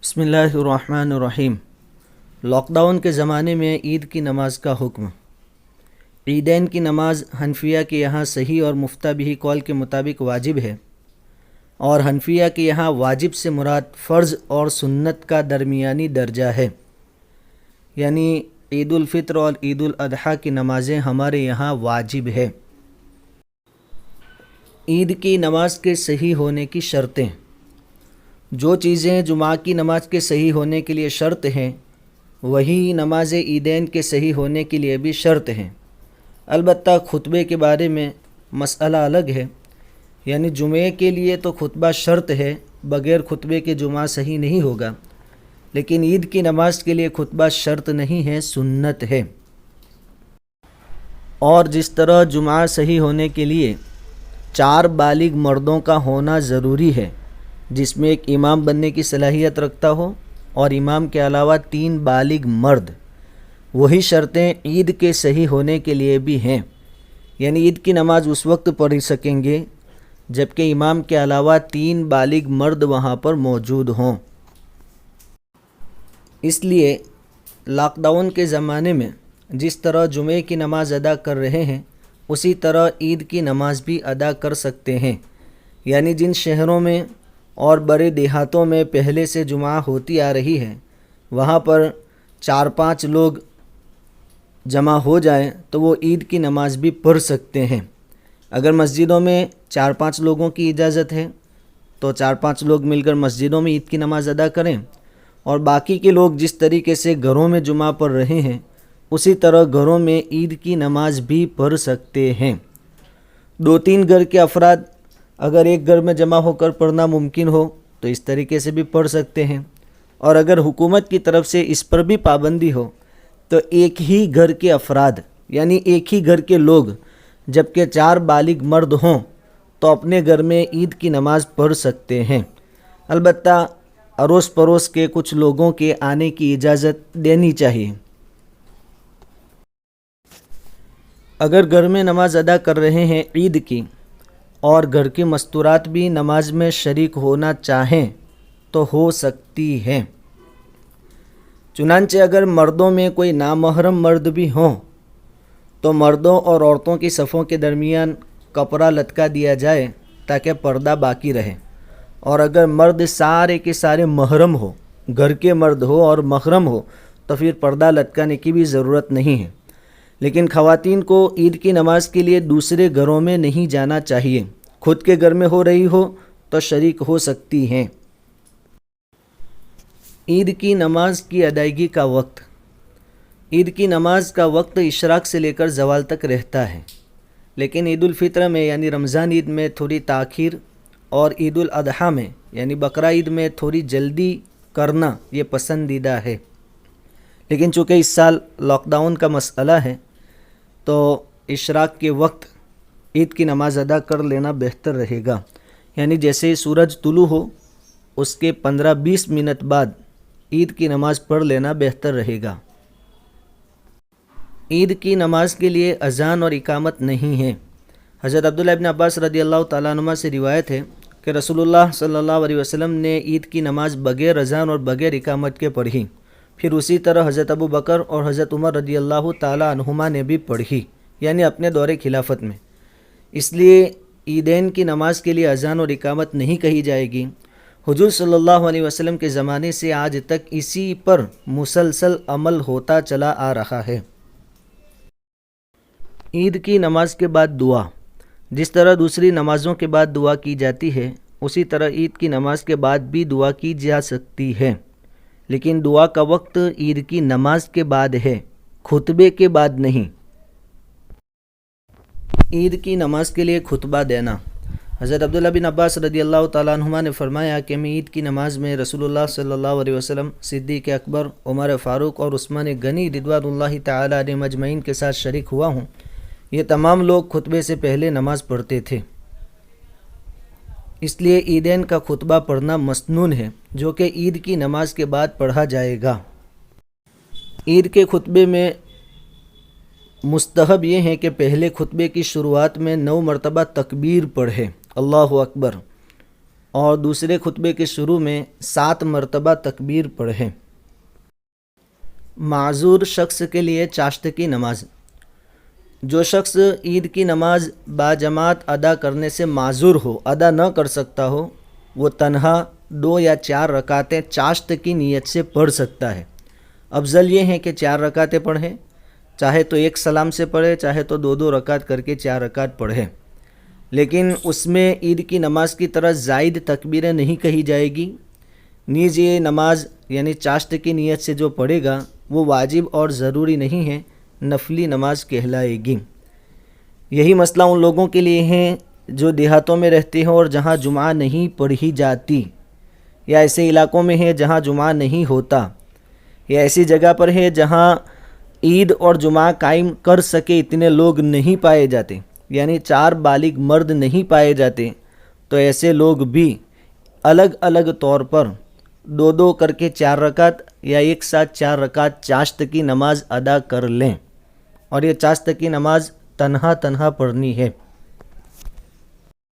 بسم اللہ الرحمن الرحیم۔ لاک ڈاؤن کے زمانے میں عید کی نماز کا حکم۔ عیدین کی نماز حنفیہ کے یہاں صحیح اور مفتہ بہ قول کے مطابق واجب ہے، اور حنفیہ کے یہاں واجب سے مراد فرض اور سنت کا درمیانی درجہ ہے، یعنی عید الفطر اور عید الاضحیٰ کی نمازیں ہمارے یہاں واجب ہے۔ عید کی نماز کے صحیح ہونے کی شرطیں۔ جو چیزیں جمعہ کی نماز کے صحیح ہونے کے لیے شرط ہیں، وہی نماز عیدین کے صحیح ہونے کے لیے بھی شرط ہیں۔ البتہ خطبے کے بارے میں مسئلہ الگ ہے، یعنی جمعے کے لیے تو خطبہ شرط ہے، بغیر خطبے کے جمعہ صحیح نہیں ہوگا، لیکن عید کی نماز کے لیے خطبہ شرط نہیں ہے، سنت ہے۔ اور جس طرح جمعہ صحیح ہونے کے لیے 4 بالغ مردوں کا ہونا ضروری ہے، جس میں ایک امام بننے کی صلاحیت رکھتا ہو اور امام کے علاوہ 3 بالغ مرد، وہی شرطیں عید کے صحیح ہونے کے لیے بھی ہیں، یعنی عید کی نماز اس وقت پڑھ سکیں گے جبکہ امام کے علاوہ 3 بالغ مرد وہاں پر موجود ہوں۔ اس لیے لاک ڈاؤن کے زمانے میں جس طرح جمعے کی نماز ادا کر رہے ہیں، اسی طرح عید کی نماز بھی ادا کر سکتے ہیں، یعنی جن شہروں میں اور بڑے دیہاتوں میں پہلے سے جمعہ ہوتی آ رہی ہے، وہاں پر 4-5 لوگ جمع ہو جائیں تو وہ عید کی نماز بھی پڑھ سکتے ہیں۔ اگر مسجدوں میں 4-5 لوگوں کی اجازت ہے تو 4-5 لوگ مل کر مسجدوں میں عید کی نماز ادا کریں، اور باقی کے لوگ جس طریقے سے گھروں میں جمعہ پڑھ رہے ہیں، اسی طرح گھروں میں عید کی نماز بھی پڑھ سکتے ہیں۔ 2-3 گھر کے افراد اگر ایک گھر میں جمع ہو کر پڑھنا ممکن ہو تو اس طریقے سے بھی پڑھ سکتے ہیں، اور اگر حکومت کی طرف سے اس پر بھی پابندی ہو تو ایک ہی گھر کے افراد، یعنی ایک ہی گھر کے لوگ جبکہ 4 بالغ مرد ہوں تو اپنے گھر میں عید کی نماز پڑھ سکتے ہیں۔ البتہ اڑوس پڑوس کے کچھ لوگوں کے آنے کی اجازت دینی چاہیے۔ اگر گھر میں نماز ادا کر رہے ہیں عید کی اور گھر کے مستورات بھی نماز میں شریک ہونا چاہیں تو ہو سکتی ہیں۔ چنانچہ اگر مردوں میں کوئی نامحرم مرد بھی ہوں تو مردوں اور عورتوں کی صفوں کے درمیان کپڑا لٹکا دیا جائے تاکہ پردہ باقی رہے، اور اگر مرد سارے کے سارے محرم ہو، گھر کے مرد ہو اور محرم ہو، تو پھر پردہ لٹکانے کی بھی ضرورت نہیں ہے۔ لیکن خواتین کو عید کی نماز کے لیے دوسرے گھروں میں نہیں جانا چاہیے، خود کے گھر میں ہو رہی ہو تو شریک ہو سکتی ہیں۔ عید کی نماز کی ادائیگی کا وقت۔ عید کی نماز کا وقت اشراق سے لے کر زوال تک رہتا ہے، لیکن عید الفطر میں یعنی رمضان عید میں تھوڑی تاخیر، اور عید الاضحیٰ میں یعنی بقرہ عید میں تھوڑی جلدی کرنا یہ پسندیدہ ہے۔ لیکن چونکہ اس سال لاک ڈاؤن کا مسئلہ ہے تو اشراق کے وقت عید کی نماز ادا کر لینا بہتر رہے گا، یعنی جیسے سورج طلوع ہو اس کے 15-20 منٹ بعد عید کی نماز پڑھ لینا بہتر رہے گا۔ عید کی نماز کے لیے اذان اور اقامت نہیں ہے۔ حضرت عبداللہ ابن عباس رضی اللہ تعالیٰ عنہما سے روایت ہے کہ رسول اللہ صلی اللہ علیہ وسلم نے عید کی نماز بغیر اذان اور بغیر اقامت کے پڑھی، پھر اسی طرح حضرت ابو بکر اور حضرت عمر رضی اللہ تعالیٰ عنہما نے بھی پڑھی، یعنی اپنے دور خلافت میں۔ اس لیے عیدین کی نماز کے لیے اذان اور اقامت نہیں کہی جائے گی۔ حضور صلی اللہ علیہ وسلم کے زمانے سے آج تک اسی پر مسلسل عمل ہوتا چلا آ رہا ہے۔ عید کی نماز کے بعد دعا۔ جس طرح دوسری نمازوں کے بعد دعا کی جاتی ہے، اسی طرح عید کی نماز کے بعد بھی دعا کی جا سکتی ہے، لیکن دعا کا وقت عید کی نماز کے بعد ہے، خطبے کے بعد نہیں۔ عید کی نماز کے لیے خطبہ دینا۔ حضرت عبداللہ بن عباس رضی اللہ تعالیٰ عنہما نے فرمایا کہ میں عید کی نماز میں رسول اللہ صلی اللہ علیہ وسلم، صدیق اکبر، عمر فاروق اور عثمان غنی رضوان اللہ تعالیٰ علیہم اجمعین کے ساتھ شریک ہوا ہوں۔ یہ تمام لوگ خطبے سے پہلے نماز پڑھتے تھے، اس لیے عیدین کا خطبہ پڑھنا مسنون ہے، جو کہ عید کی نماز کے بعد پڑھا جائے گا۔ عید کے خطبے میں مستحب یہ ہے کہ پہلے خطبے کی شروعات میں 9 مرتبہ تکبیر پڑھے، اللہ اکبر، اور دوسرے خطبے کے شروع میں 7 مرتبہ تکبیر پڑھیں۔ معذور شخص کے لیے چاشت کی نماز۔ جو شخص عید کی نماز باجماعت ادا کرنے سے معذور ہو، ادا نہ کر سکتا ہو، وہ تنہا 2 یا 4 رکعتیں چاشت کی نیت سے پڑھ سکتا ہے۔ افضل یہ ہے کہ 4 رکعتیں پڑھیں، چاہے تو ایک سلام سے پڑھے، چاہے تو 2 رکعت کر کے 4 رکعت پڑھیں، لیکن اس میں عید کی نماز کی طرح زائد تکبیریں نہیں کہی جائے گی۔ نیز یہ نماز یعنی چاشت کی نیت سے جو پڑھے گا وہ واجب اور ضروری نہیں ہے، نفلی نماز کہلائے گی۔ یہی مسئلہ ان لوگوں کے لیے ہے جو دیہاتوں میں رہتے ہیں اور جہاں جمعہ نہیں پڑھی جاتی، یا ایسے علاقوں میں ہے جہاں جمعہ نہیں ہوتا، یا ایسی جگہ پر ہے جہاں عید اور جمعہ قائم کر سکے اتنے لوگ نہیں پائے جاتے، یعنی 4 بالغ مرد نہیں پائے جاتے، تو ایسے لوگ بھی الگ الگ طور پر 2 کر کے 4 رکعت یا ایک ساتھ 4 رکعت چاشت کی نماز ادا کر لیں، اور یہ چاشت کی نماز تنہا پڑھنی ہے۔